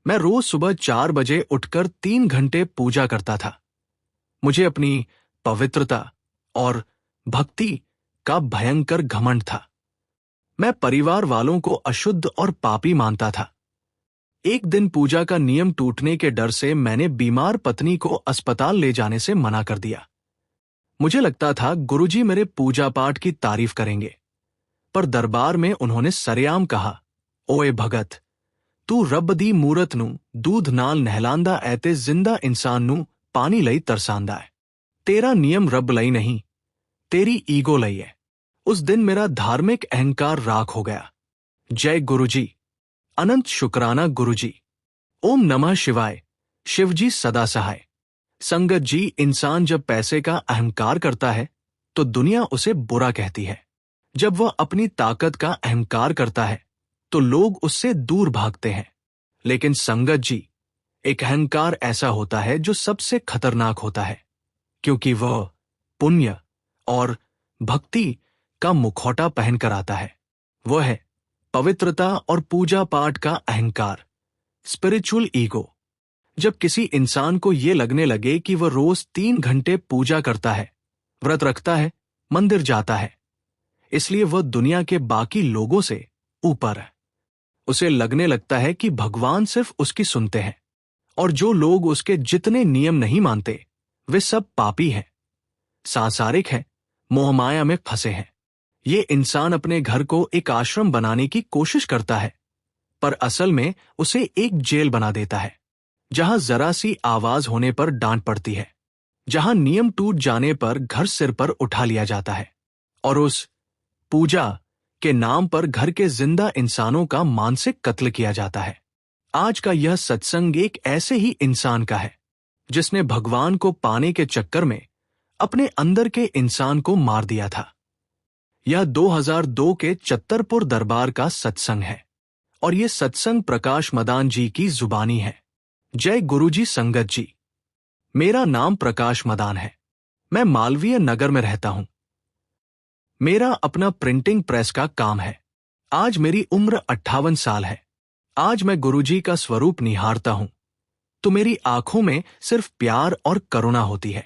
मैं रोज सुबह 4 बजे उठकर 3 घंटे पूजा करता था। मुझे अपनी पवित्रता और भक्ति का भयंकर घमंड था। मैं परिवार वालों को अशुद्ध और पापी मानता था। एक दिन पूजा का नियम टूटने के डर से मैंने बीमार पत्नी को अस्पताल ले जाने से मना कर दिया। मुझे लगता था गुरुजी मेरे पूजा पाठ की तारीफ करेंगे, पर दरबार में उन्होंने सरेआम कहा, ओए भगत, तू रब दी मूरत नू दूध नाल नहलांदा ऐ ते जिंदा इंसान नू पानी लई तरसांदा है। तेरा नियम रब लई नहीं, तेरी ईगो लई है। उस दिन मेरा धार्मिक अहंकार राख हो गया। जय गुरुजी, अनंत शुक्राना गुरुजी। ओम नमः शिवाय। शिवजी सदा सहाय। संगत जी, इंसान जब पैसे का अहंकार करता है तो दुनिया उसे बुरा कहती है। जब वह अपनी ताकत का अहंकार करता है तो लोग उससे दूर भागते हैं। लेकिन संगत जी, एक अहंकार ऐसा होता है जो सबसे खतरनाक होता है, क्योंकि वह पुण्य और भक्ति का मुखौटा पहनकर आता है। वह है पवित्रता और पूजा पाठ का अहंकार, स्पिरिचुअल ईगो। जब किसी इंसान को यह लगने लगे कि वह रोज 3 घंटे पूजा करता है, व्रत रखता है, मंदिर जाता है, इसलिए वह दुनिया के बाकी लोगों से ऊपर है, उसे लगने लगता है कि भगवान सिर्फ उसकी सुनते हैं और जो लोग उसके जितने नियम नहीं मानते वे सब पापी हैं, सांसारिक हैं, मोहमाया में फंसे हैं। ये इंसान अपने घर को एक आश्रम बनाने की कोशिश करता है, पर असल में उसे एक जेल बना देता है, जहां जरा सी आवाज होने पर डांट पड़ती है, जहां नियम टूट जाने पर घर सिर पर उठा लिया जाता है, और उस पूजा के नाम पर घर के जिंदा इंसानों का मानसिक कत्ल किया जाता है। आज का यह सत्संग एक ऐसे ही इंसान का है जिसने भगवान को पाने के चक्कर में अपने अंदर के इंसान को मार दिया था। यह 2002 के चत्तरपुर दरबार का सत्संग है और यह सत्संग प्रकाश मदान जी की जुबानी है। जय गुरुजी संगत जी। मेरा नाम प्रकाश मदान है। मैं मालवीय नगर में रहता हूं। मेरा अपना प्रिंटिंग प्रेस का काम है। आज मेरी उम्र 58 साल है। आज मैं गुरुजी का स्वरूप निहारता हूं तो मेरी आंखों में सिर्फ प्यार और करुणा होती है।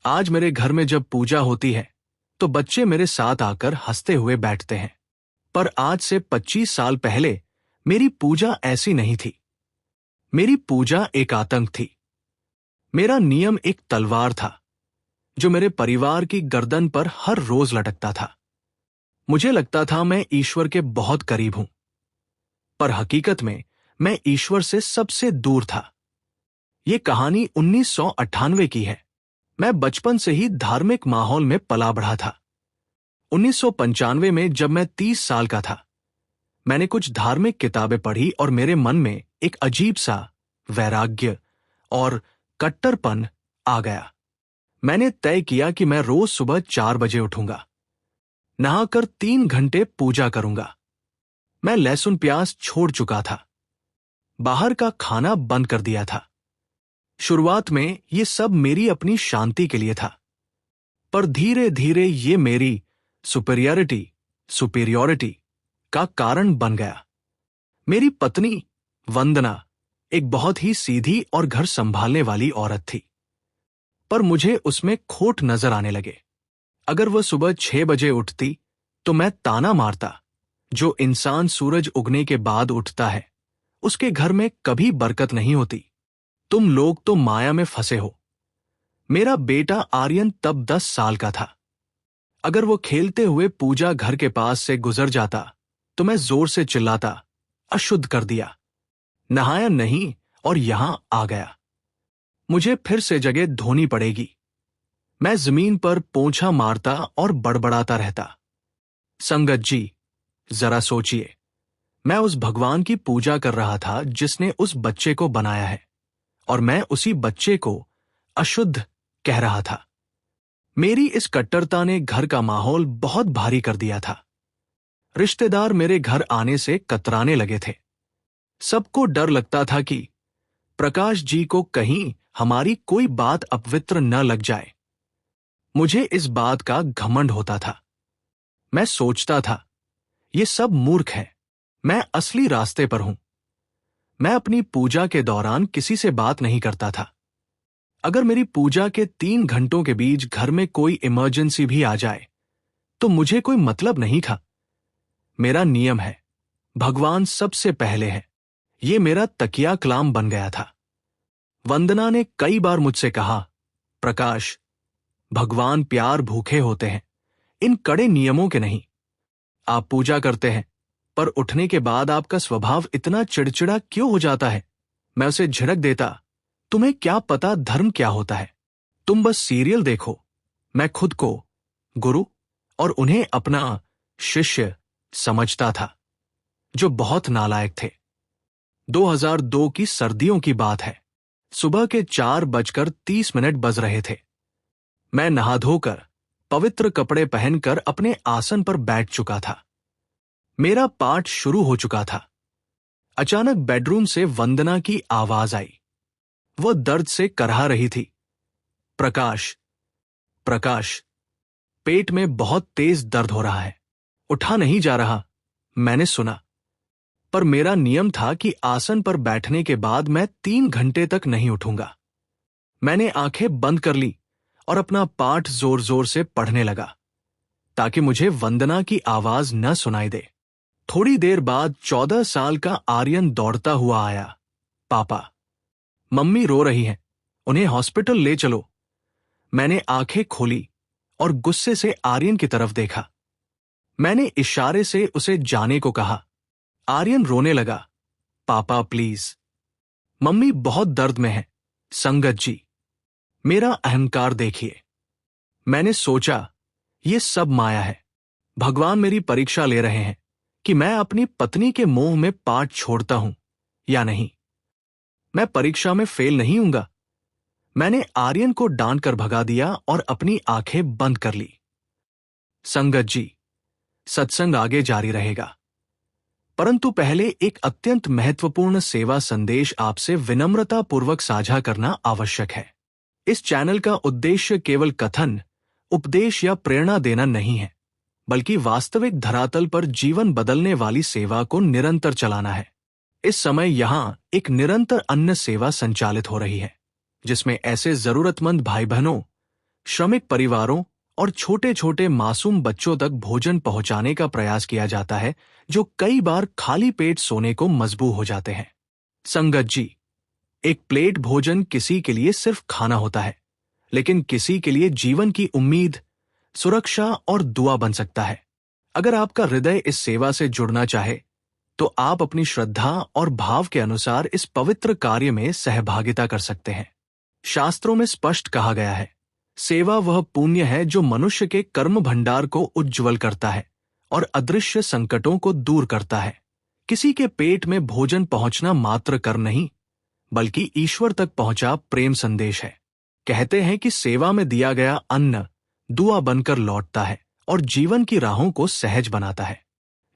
आज मेरे घर में जब पूजा होती है तो बच्चे मेरे साथ आकर हंसते हुए बैठते हैं, पर आज से 25 साल पहले मेरी पूजा ऐसी नहीं थी। मेरी पूजा एक आतंक थी। मेरा नियम एक तलवार था जो मेरे परिवार की गर्दन पर हर रोज लटकता था। मुझे लगता था मैं ईश्वर के बहुत करीब हूं, पर हकीकत में मैं ईश्वर से सबसे दूर था। यह कहानी 1998 की है। मैं बचपन से ही धार्मिक माहौल में पला बढ़ा था। 1995 में जब मैं 30 साल का था, मैंने कुछ धार्मिक किताबें पढ़ी और मेरे मन में एक अजीब सा वैराग्य और कट्टरपन आ गया। मैंने तय किया कि मैं रोज सुबह 4 बजे उठूंगा, नहाकर 3 घंटे पूजा करूंगा। मैं लहसुन प्याज छोड़ चुका था, बाहर का खाना बंद कर दिया था। शुरुआत में ये सब मेरी अपनी शांति के लिए था, पर धीरे धीरे ये मेरी सुपीरियॉरिटी का कारण बन गया। मेरी पत्नी वंदना एक बहुत ही सीधी और घर संभालने वाली औरत थी, पर मुझे उसमें खोट नजर आने लगे। अगर वह सुबह 6 बजे उठती तो मैं ताना मारता, जो इंसान सूरज उगने के बाद उठता है उसके घर में कभी बरकत नहीं होती। तुम लोग तो माया में फंसे हो। मेरा बेटा आर्यन तब 10 साल का था। अगर वो खेलते हुए पूजा घर के पास से गुजर जाता तो मैं जोर से चिल्लाता, अशुद्ध कर दिया, नहाया नहीं और यहां आ गया। मुझे फिर से जगह धोनी पड़ेगी। मैं जमीन पर पोंछा मारता और बड़बड़ाता रहता। संगत जी, जरा सोचिए, मैं उस भगवान की पूजा कर रहा था जिसने उस बच्चे को बनाया है, और मैं उसी बच्चे को अशुद्ध कह रहा था। मेरी इस कट्टरता ने घर का माहौल बहुत भारी कर दिया था। रिश्तेदार मेरे घर आने से कतराने लगे थे। सबको डर लगता था कि प्रकाश जी को कहीं हमारी कोई बात अपवित्र न लग जाए। मुझे इस बात का घमंड होता था। मैं सोचता था, ये सब मूर्ख हैं, मैं असली रास्ते पर हूं। मैं अपनी पूजा के दौरान किसी से बात नहीं करता था। अगर मेरी पूजा के 3 घंटों के बीच घर में कोई इमरजेंसी भी आ जाए तो मुझे कोई मतलब नहीं था। मेरा नियम है, भगवान सबसे पहले है। ये मेरा तकिया कलाम बन गया था। वंदना ने कई बार मुझसे कहा, प्रकाश, भगवान प्यार भूखे होते हैं, इन कड़े नियमों के नहीं। आप पूजा करते हैं पर उठने के बाद आपका स्वभाव इतना चिड़चिड़ा क्यों हो जाता है? मैं उसे झिड़क देता, तुम्हें क्या पता धर्म क्या होता है? तुम बस सीरियल देखो। मैं खुद को गुरु और उन्हें अपना शिष्य समझता था, जो बहुत नालायक थे। 2002 की सर्दियों की बात है। सुबह के 4:30 बज रहे थे। मैं नहा धोकर पवित्र कपड़े पहनकर अपने आसन पर बैठ चुका था। मेरा पाठ शुरू हो चुका था। अचानक बेडरूम से वंदना की आवाज आई। वह दर्द से करहा रही थी। प्रकाश, प्रकाश, पेट में बहुत तेज दर्द हो रहा है, उठा नहीं जा रहा। मैंने सुना, पर मेरा नियम था कि आसन पर बैठने के बाद मैं 3 घंटे तक नहीं उठूंगा। मैंने आंखें बंद कर ली और अपना पाठ जोर जोर से पढ़ने लगा ताकि मुझे वंदना की आवाज न सुनाई दे। थोड़ी देर बाद 14 साल का आर्यन दौड़ता हुआ आया। पापा, मम्मी रो रही हैं, उन्हें हॉस्पिटल ले चलो। मैंने आंखें खोली और गुस्से से आर्यन की तरफ देखा। मैंने इशारे से उसे जाने को कहा। आर्यन रोने लगा। पापा प्लीज। मम्मी बहुत दर्द में है। संगत जी, मेरा अहंकार देखिए। मैंने सोचा, ये सब माया है। भगवान मेरी परीक्षा ले रहे हैं कि मैं अपनी पत्नी के मोह में पाठ छोड़ता हूं या नहीं। मैं परीक्षा में फेल नहीं हूंगा। मैंने आर्यन को डांट कर भगा दिया और अपनी आंखें बंद कर ली। संगत जी, सत्संग आगे जारी रहेगा, परंतु पहले एक अत्यंत महत्वपूर्ण सेवा संदेश आपसे विनम्रतापूर्वक साझा करना आवश्यक है। इस चैनल का उद्देश्य केवल कथन, उपदेश या प्रेरणा देना नहीं है, बल्कि वास्तविक धरातल पर जीवन बदलने वाली सेवा को निरंतर चलाना है। इस समय यहां एक निरंतर अन्न सेवा संचालित हो रही है, जिसमें ऐसे जरूरतमंद भाई बहनों, श्रमिक परिवारों और छोटे छोटे मासूम बच्चों तक भोजन पहुंचाने का प्रयास किया जाता है, जो कई बार खाली पेट सोने को मजबूर हो जाते हैं। संगत जी, एक प्लेट भोजन किसी के लिए सिर्फ खाना होता है, लेकिन किसी के लिए जीवन की उम्मीद, सुरक्षा और दुआ बन सकता है। अगर आपका हृदय इस सेवा से जुड़ना चाहे तो आप अपनी श्रद्धा और भाव के अनुसार इस पवित्र कार्य में सहभागिता कर सकते हैं। शास्त्रों में स्पष्ट कहा गया है, सेवा वह पुण्य है जो मनुष्य के कर्म भंडार को उज्ज्वल करता है और अदृश्य संकटों को दूर करता है। किसी के पेट में भोजन पहुंचना मात्र कर्म नहीं, बल्कि ईश्वर तक पहुंचा प्रेम संदेश है। कहते हैं कि सेवा में दिया गया अन्न दुआ बनकर लौटता है और जीवन की राहों को सहज बनाता है।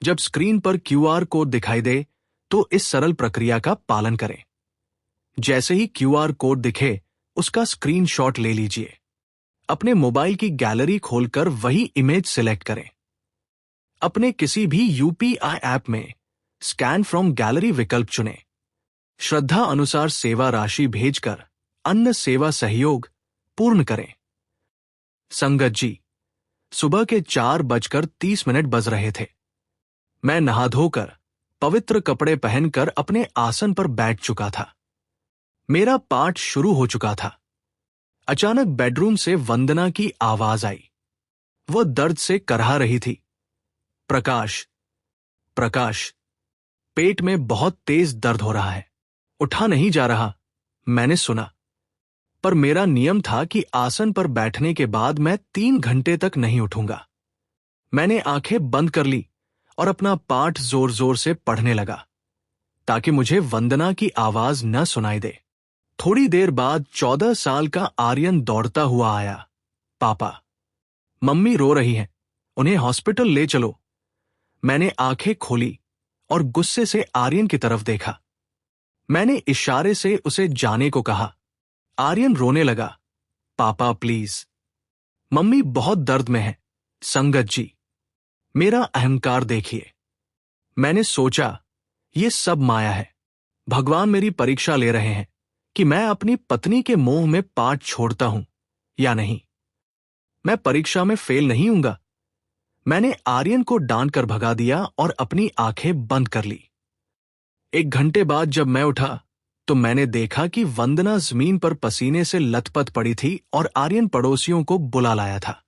जब स्क्रीन पर QR कोड दिखाई दे तो इस सरल प्रक्रिया का पालन करें। जैसे ही QR कोड दिखे, उसका स्क्रीनशॉट ले लीजिए। अपने मोबाइल की गैलरी खोलकर वही इमेज सिलेक्ट करें। अपने किसी भी UPI ऐप में स्कैन फ्रॉम गैलरी विकल्प चुनें। श्रद्धा अनुसार सेवा राशि भेजकर अन्न सेवा सहयोग पूर्ण करें। संगत जी, सुबह के 4:30 बज रहे थे। मैं नहा धोकर पवित्र कपड़े पहनकर अपने आसन पर बैठ चुका था। मेरा पाठ शुरू हो चुका था। अचानक बेडरूम से वंदना की आवाज आई। वह दर्द से करहा रही थी। प्रकाश, प्रकाश, पेट में बहुत तेज दर्द हो रहा है, उठा नहीं जा रहा। मैंने सुना, पर मेरा नियम था कि आसन पर बैठने के बाद मैं 3 घंटे तक नहीं उठूंगा। मैंने आंखें बंद कर ली और अपना पाठ जोर जोर से पढ़ने लगा ताकि मुझे वंदना की आवाज न सुनाई दे। थोड़ी देर बाद 14 साल का आर्यन दौड़ता हुआ आया। पापा, मम्मी रो रही हैं, उन्हें हॉस्पिटल ले चलो। मैंने आंखें खोली और गुस्से से आर्यन की तरफ देखा। मैंने इशारे से उसे जाने को कहा। आर्यन रोने लगा। पापा प्लीज। मम्मी बहुत दर्द में है। संगत जी, मेरा अहंकार देखिए। मैंने सोचा, ये सब माया है। भगवान मेरी परीक्षा ले रहे हैं कि मैं अपनी पत्नी के मोह में पाठ छोड़ता हूं या नहीं। मैं परीक्षा में फेल नहीं हूंगा। मैंने आर्यन को डांट कर भगा दिया और अपनी आंखें बंद कर ली। 1 घंटे बाद जब मैं उठा तो मैंने देखा कि वंदना जमीन पर पसीने से लथपथ पड़ी थी और आर्यन पड़ोसियों को बुला लाया था।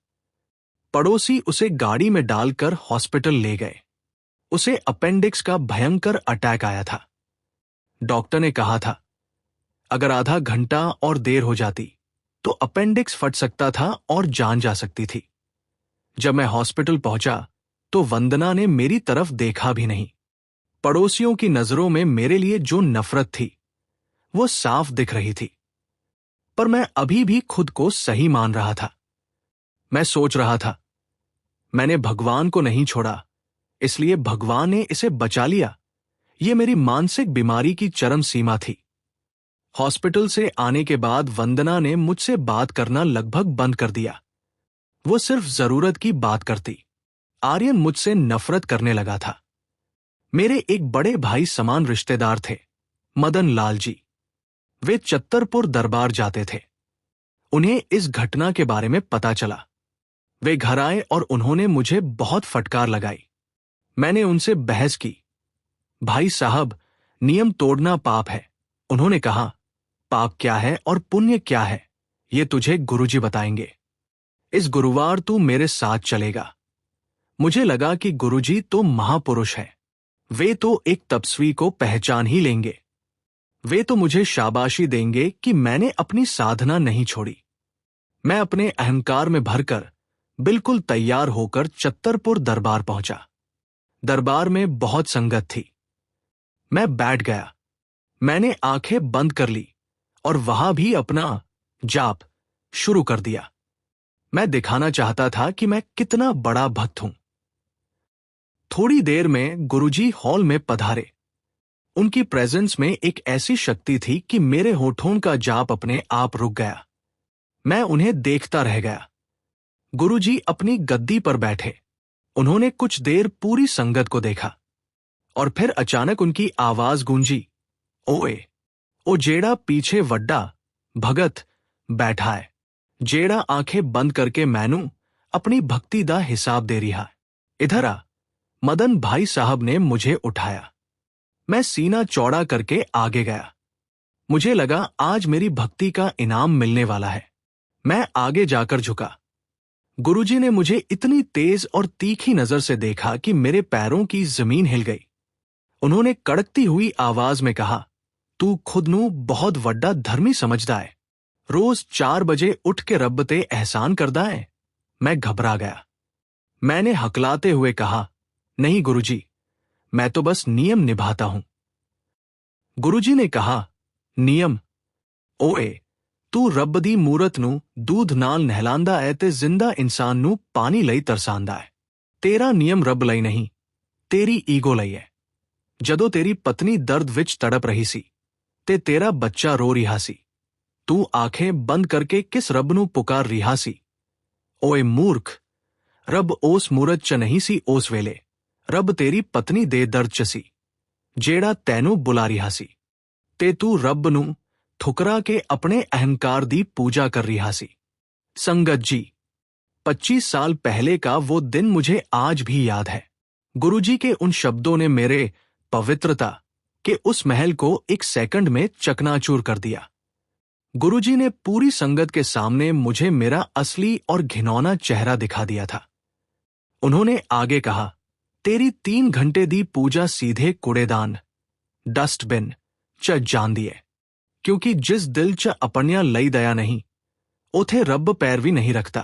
पड़ोसी उसे गाड़ी में डालकर हॉस्पिटल ले गए। उसे अपेंडिक्स का भयंकर अटैक आया था। डॉक्टर ने कहा था अगर आधा घंटा और देर हो जाती तो अपेंडिक्स फट सकता था और जान जा सकती थी। जब मैं हॉस्पिटल पहुंचा तो वंदना ने मेरी तरफ देखा भी नहीं। पड़ोसियों की नजरों में मेरे लिए जो नफरत थी वो साफ दिख रही थी, पर मैं अभी भी खुद को सही मान रहा था। मैं सोच रहा था मैंने भगवान को नहीं छोड़ा, इसलिए भगवान ने इसे बचा लिया। ये मेरी मानसिक बीमारी की चरम सीमा थी। हॉस्पिटल से आने के बाद वंदना ने मुझसे बात करना लगभग बंद कर दिया। वो सिर्फ जरूरत की बात करती। आर्यन मुझसे नफरत करने लगा था। मेरे एक बड़े भाई समान रिश्तेदार थे, मदन लाल जी। वे चत्तरपुर दरबार जाते थे। उन्हें इस घटना के बारे में पता चला। वे घर आए और उन्होंने मुझे बहुत फटकार लगाई। मैंने उनसे बहस की। भाई साहब, नियम तोड़ना पाप है। उन्होंने कहा, पाप क्या है और पुण्य क्या है ये तुझे गुरुजी बताएंगे। इस गुरुवार तू मेरे साथ चलेगा। मुझे लगा कि गुरुजी तो महापुरुष है। वे तो एक तपस्वी को पहचान ही लेंगे। वे तो मुझे शाबाशी देंगे कि मैंने अपनी साधना नहीं छोड़ी। मैं अपने अहंकार में भरकर बिल्कुल तैयार होकर चत्तरपुर दरबार पहुंचा। दरबार में बहुत संगत थी। मैं बैठ गया। मैंने आंखें बंद कर ली और वहां भी अपना जाप शुरू कर दिया। मैं दिखाना चाहता था कि मैं कितना बड़ा भक्त हूं। थोड़ी देर में गुरुजी हॉल में पधारे। उनकी प्रेजेंस में एक ऐसी शक्ति थी कि मेरे होठों का जाप अपने आप रुक गया। मैं उन्हें देखता रह गया। गुरुजी अपनी गद्दी पर बैठे। उन्होंने कुछ देर पूरी संगत को देखा और फिर अचानक उनकी आवाज गूंजी, ओए, ओ जेड़ा पीछे वड्डा भगत बैठा है। जेड़ा आंखें बंद करके मैनू अपनी भक्ति दा हिसाब दे रिहा। इधर आ। मदन भाई साहब ने मुझे उठाया। मैं सीना चौड़ा करके आगे गया। मुझे लगा आज मेरी भक्ति का इनाम मिलने वाला है। मैं आगे जाकर झुका। गुरुजी ने मुझे इतनी तेज और तीखी नजर से देखा कि मेरे पैरों की जमीन हिल गई। उन्होंने कड़कती हुई आवाज में कहा, तू खुद नू बहुत वड्डा धर्मी समझदा है। रोज 4 बजे उठ के रब ते एहसान करदा है। मैं घबरा गया। मैंने हकलाते हुए कहा, नहीं गुरुजी, मैं तो बस नियम निभाता हूं। गुरुजी ने कहा, नियम? ओए, तू रब दी मूरत नू दूध नाल नहलांदा है ते जिंदा इंसान नू पानी लई तरसांदा है। तेरा नियम रब लई नहीं, तेरी ईगो लई है। जदों तेरी पत्नी दर्द विच तड़प रही सी ते तेरा बच्चा रो रिहा सी, तू आंखें बंद करके किस रब नू पुकार रिहा सी? ओए मूर्ख, रब ओस मूरत च नहीं सी ओस वेले। रब तेरी पत्नी दे दर्द च सी, जेड़ा तैनू बुला रिहा सी, ते तू रब नू ठुकरा के अपने अहंकार दी पूजा कर रिहा सी। संगत जी, 25 साल पहले का वो दिन मुझे आज भी याद है। गुरुजी के उन शब्दों ने मेरे पवित्रता के उस महल को एक सेकंड में चकनाचूर कर दिया। गुरुजी ने पूरी संगत के सामने मुझे मेरा असली और घिनौना चेहरा दिखा दिया था। उन्होंने आगे कहा, तेरी 3 घंटे दी पूजा सीधे कूड़ेदान डस्टबिन च जान दिए, क्योंकि जिस दिल च अपनिया लई दया नहीं उथे रब पैर भी नहीं रखता।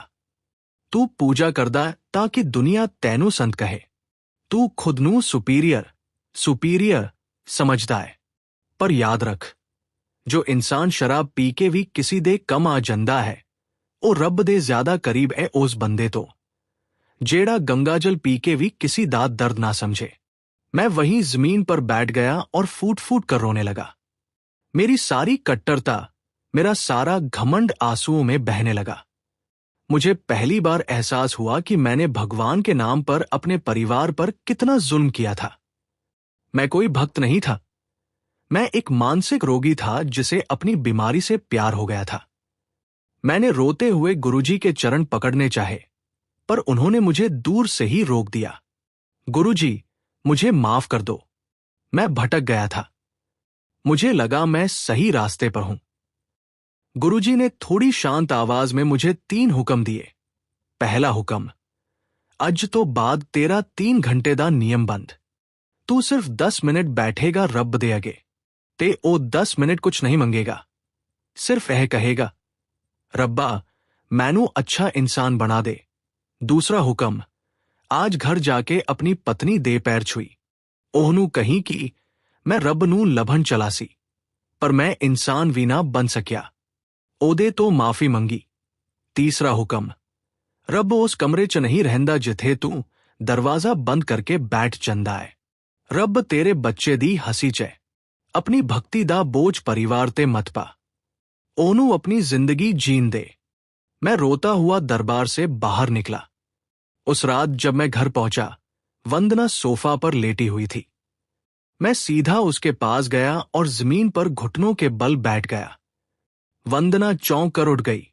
तू पूजा करदा ताकि दुनिया तैनू संत कहे। तू खुद नू सुपीरियर समझदा है। पर याद रख, जो इंसान शराब पी के भी किसी दे कम आ जंदा है ओ रब दे ज्यादा करीब है उस बंदे तो, जेड़ा गंगाजल पी के भी किसी दा दर्द ना समझे। मैं वहीं जमीन पर बैठ गया और फूट फूट कर रोने लगा। मेरी सारी कट्टरता, मेरा सारा घमंड आंसुओं में बहने लगा। मुझे पहली बार एहसास हुआ कि मैंने भगवान के नाम पर अपने परिवार पर कितना जुल्म किया था। मैं कोई भक्त नहीं था। मैं एक मानसिक रोगी था जिसे अपनी बीमारी से प्यार हो गया था। मैंने रोते हुए गुरुजी के चरण पकड़ने चाहे, पर उन्होंने मुझे दूर से ही रोक दिया। गुरुजी, मुझे माफ कर दो। मैं भटक गया था। मुझे लगा मैं सही रास्ते पर हूं। गुरुजी ने थोड़ी शांत आवाज में मुझे 3 हुक्म दिए। पहला हुक्म, अज तो बाद तेरा 3 घंटे दा नियम बंद। तू सिर्फ 10 मिनट बैठेगा रब दे अगे, ते ओ 10 मिनट कुछ नहीं मंगेगा। सिर्फ यह कहेगा, रब्बा मैनू अच्छा इंसान बना दे। दूसरा हुक्म, आज घर जाके अपनी पत्नी दे पैर छुई। ओहनू कहीं कि मैं रब नू लभन चला सी, पर मैं इंसान भी ना बन सकिया। ओदे तो माफी मंगी। तीसरा हुक्म, रब उस कमरे च नहीं रहंदा जिथे तू दरवाजा बंद करके बैठ चंदा है। रब तेरे बच्चे दी हसी च है। अपनी भक्ति दा बोझ परिवार ते मत पा। ओनू अपनी जिंदगी जीन दे। मैं रोता हुआ दरबार से बाहर निकला। उस रात जब मैं घर पहुंचा, वंदना सोफा पर लेटी हुई थी। मैं सीधा उसके पास गया और जमीन पर घुटनों के बल बैठ गया। वंदना चौंक कर उठ गई।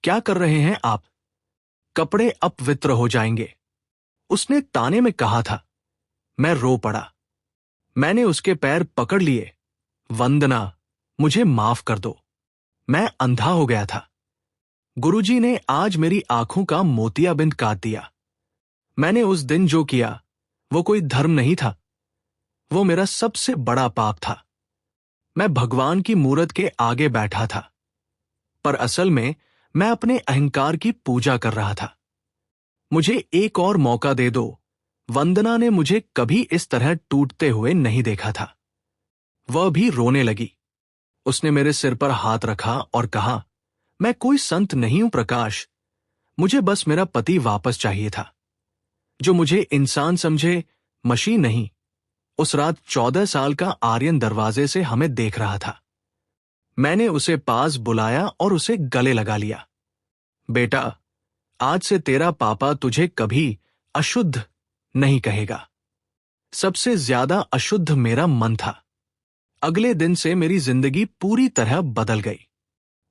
क्या कर रहे हैं आप? कपड़े अपवित्र हो जाएंगे, उसने ताने में कहा था। मैं रो पड़ा। मैंने उसके पैर पकड़ लिए। वंदना, मुझे माफ कर दो। मैं अंधा हो गया था। गुरुजी ने आज मेरी आंखों का मोतियाबिंद काट दिया। मैंने उस दिन जो किया वो कोई धर्म नहीं था, वो मेरा सबसे बड़ा पाप था। मैं भगवान की मूरत के आगे बैठा था, पर असल में मैं अपने अहंकार की पूजा कर रहा था। मुझे एक और मौका दे दो। वंदना ने मुझे कभी इस तरह टूटते हुए नहीं देखा था। वह भी रोने लगी। उसने मेरे सिर पर हाथ रखा और कहा, मैं कोई संत नहीं हूं प्रकाश, मुझे बस मेरा पति वापस चाहिए था, जो मुझे इंसान समझे, मशीन नहीं। उस रात 14 साल का आर्यन दरवाजे से हमें देख रहा था। मैंने उसे पास बुलाया और उसे गले लगा लिया। बेटा, आज से तेरा पापा तुझे कभी अशुद्ध नहीं कहेगा। सबसे ज्यादा अशुद्ध मेरा मन था। अगले दिन से मेरी जिंदगी पूरी तरह बदल गई।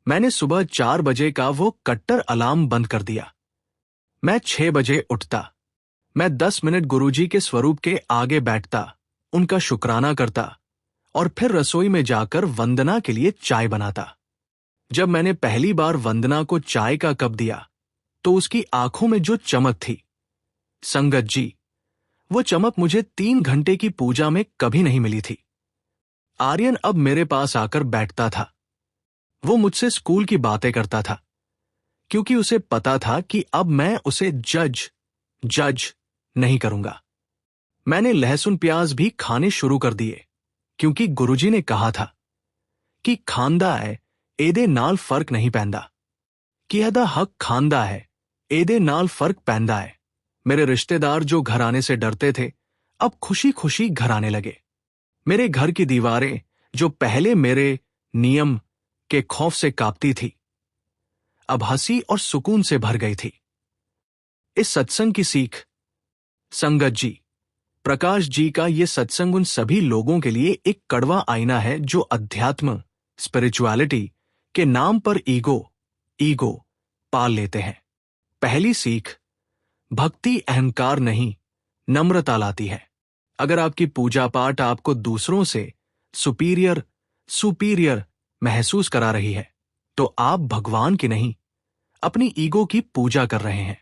मैंने सुबह 4 बजे का वो कट्टर अलार्म बंद कर दिया। मैं 6 बजे उठता। मैं 10 मिनट गुरुजी के स्वरूप के आगे बैठता, उनका शुक्राना करता और फिर रसोई में जाकर वंदना के लिए चाय बनाता। जब मैंने पहली बार वंदना को चाय का कप दिया तो उसकी आंखों में जो चमक थी, संगत जी, वो चमक मुझे 3 घंटे की पूजा में कभी नहीं मिली थी। आर्यन अब मेरे पास आकर बैठता था। वो मुझसे स्कूल की बातें करता था, क्योंकि उसे पता था कि अब मैं उसे जज नहीं करूंगा। मैंने लहसुन प्याज भी खाने शुरू कर दिए, क्योंकि गुरुजी ने कहा था कि खांदा है एदे नाल फर्क नहीं पैंदा, कि एदा हक खांदा है एदे नाल फर्क पैंदा है। मेरे रिश्तेदार जो घर आने से डरते थे, अब खुशी खुशी घर आने लगे। मेरे घर की दीवारें जो पहले मेरे नियम के खौफ से कांपती थी, अब हंसी और सुकून से भर गई थी। इस सत्संग की सीख, संगत जी, प्रकाश जी का ये सत्संग उन सभी लोगों के लिए एक कड़वा आईना है जो अध्यात्म, स्पिरिचुअलिटी के नाम पर ईगो पाल लेते हैं। पहली सीख, भक्ति अहंकार नहीं, नम्रता लाती है। अगर आपकी पूजा पाठ आपको दूसरों से सुपीरियर महसूस करा रही है, तो आप भगवान की नहीं, अपनी ईगो की पूजा कर रहे हैं।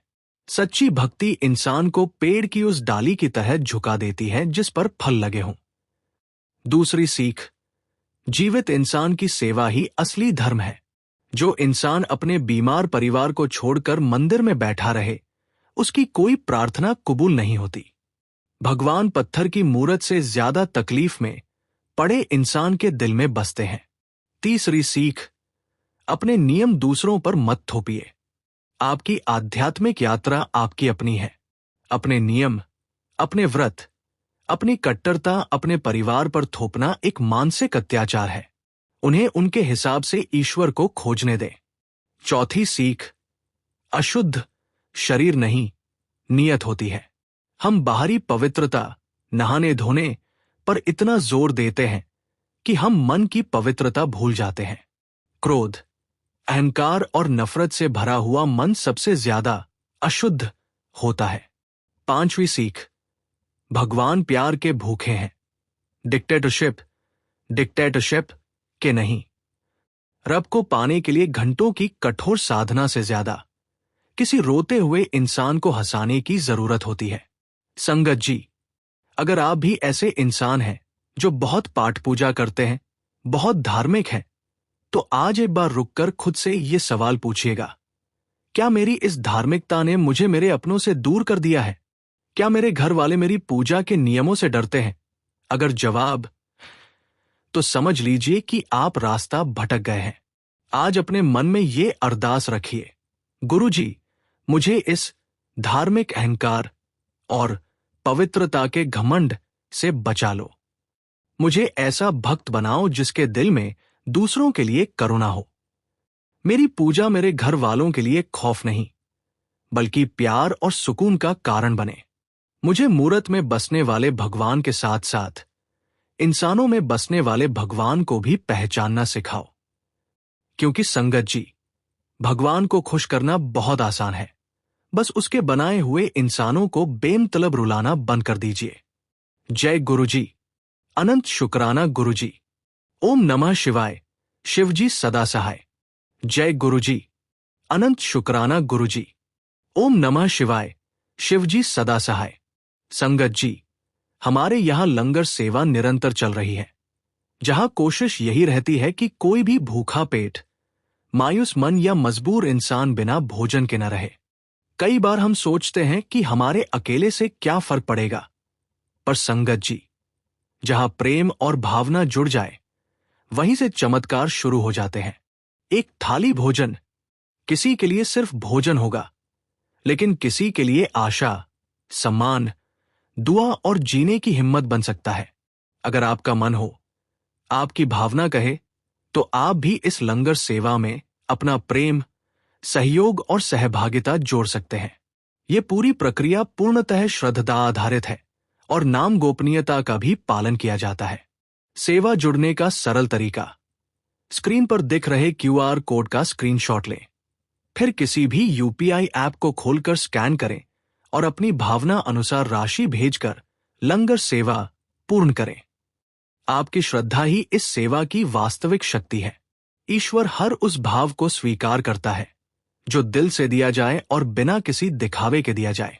सच्ची भक्ति इंसान को पेड़ की उस डाली की तरह झुका देती है जिस पर फल लगे हों। दूसरी सीख, जीवित इंसान की सेवा ही असली धर्म है। जो इंसान अपने बीमार परिवार को छोड़कर मंदिर में बैठा रहे, उसकी कोई प्रार्थना कबूल नहीं होती। भगवान पत्थर की मूरत से ज्यादा तकलीफ में पड़े इंसान के दिल में बसते हैं। तीसरी सीख, अपने नियम दूसरों पर मत थोपिए। आपकी आध्यात्मिक यात्रा आपकी अपनी है। अपने नियम, अपने व्रत, अपनी कट्टरता अपने परिवार पर थोपना एक मानसिक अत्याचार है। उन्हें उनके हिसाब से ईश्वर को खोजने दें। चौथी सीख, अशुद्ध शरीर नहीं, नियत होती है। हम बाहरी पवित्रता, नहाने धोने पर इतना जोर देते हैं, कि हम मन की पवित्रता भूल जाते हैं। क्रोध, अहंकार और नफरत से भरा हुआ मन सबसे ज्यादा अशुद्ध होता है। पांचवी सीख, भगवान प्यार के भूखे हैं, डिक्टेटरशिप के नहीं। रब को पाने के लिए घंटों की कठोर साधना से ज्यादा किसी रोते हुए इंसान को हंसाने की जरूरत होती है। संगत जी, अगर आप भी ऐसे इंसान हैं जो बहुत पाठ पूजा करते हैं, बहुत धार्मिक हैं, तो आज एक बार रुककर खुद से ये सवाल पूछिएगा, क्या मेरी इस धार्मिकता ने मुझे मेरे अपनों से दूर कर दिया है? क्या मेरे घर वाले मेरी पूजा के नियमों से डरते हैं? अगर जवाब, तो समझ लीजिए कि आप रास्ता भटक गए हैं। आज अपने मन में ये अरदास रखिए, गुरुजी, मुझे इस धार्मिक अहंकार और पवित्रता के घमंड से बचा लो। मुझे ऐसा भक्त बनाओ जिसके दिल में दूसरों के लिए करुणा हो। मेरी पूजा मेरे घर वालों के लिए खौफ नहीं, बल्कि प्यार और सुकून का कारण बने। मुझे मूरत में बसने वाले भगवान के साथ साथ इंसानों में बसने वाले भगवान को भी पहचानना सिखाओ। क्योंकि संगत जी, भगवान को खुश करना बहुत आसान है, बस उसके बनाए हुए इंसानों को बेमतलब रुलाना बंद कर दीजिए। जय गुरुजी, अनंत शुक्राना गुरुजी। ओम नमः शिवाय, शिवजी सदा सहाय। जय गुरुजी, अनंत शुक्राना गुरुजी। ओम नमः शिवाय, शिवजी सदा सहाय। संगत जी, हमारे यहां लंगर सेवा निरंतर चल रही है, जहां कोशिश यही रहती है कि कोई भी भूखा पेट, मायूस मन या मजबूर इंसान बिना भोजन के न रहे। कई बार हम सोचते हैं कि हमारे अकेले से क्या फर्क पड़ेगा, पर संगत जी, जहां प्रेम और भावना जुड़ जाए, वहीं से चमत्कार शुरू हो जाते हैं। एक थाली भोजन किसी के लिए सिर्फ भोजन होगा, लेकिन किसी के लिए आशा, सम्मान, दुआ और जीने की हिम्मत बन सकता है। अगर आपका मन हो, आपकी भावना कहे, तो आप भी इस लंगर सेवा में अपना प्रेम, सहयोग और सहभागिता जोड़ सकते हैं। ये पूरी प्रक्रिया पूर्णतः श्रद्धा आधारित है और नाम गोपनीयता का भी पालन किया जाता है। सेवा जुड़ने का सरल तरीका, स्क्रीन पर दिख रहे क्यूआर कोड का स्क्रीनशॉट लें, फिर किसी भी यूपीआई ऐप को खोलकर स्कैन करें और अपनी भावना अनुसार राशि भेजकर लंगर सेवा पूर्ण करें। आपकी श्रद्धा ही इस सेवा की वास्तविक शक्ति है। ईश्वर हर उस भाव को स्वीकार करता है जो दिल से दिया जाए और बिना किसी दिखावे के दिया जाए।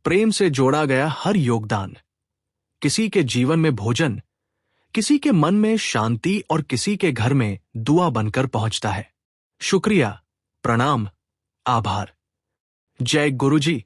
प्रेम से जोड़ा गया हर योगदान किसी के जीवन में भोजन, किसी के मन में शांति और किसी के घर में दुआ बनकर पहुंचता है। शुक्रिया, प्रणाम, आभार। जय गुरुजी।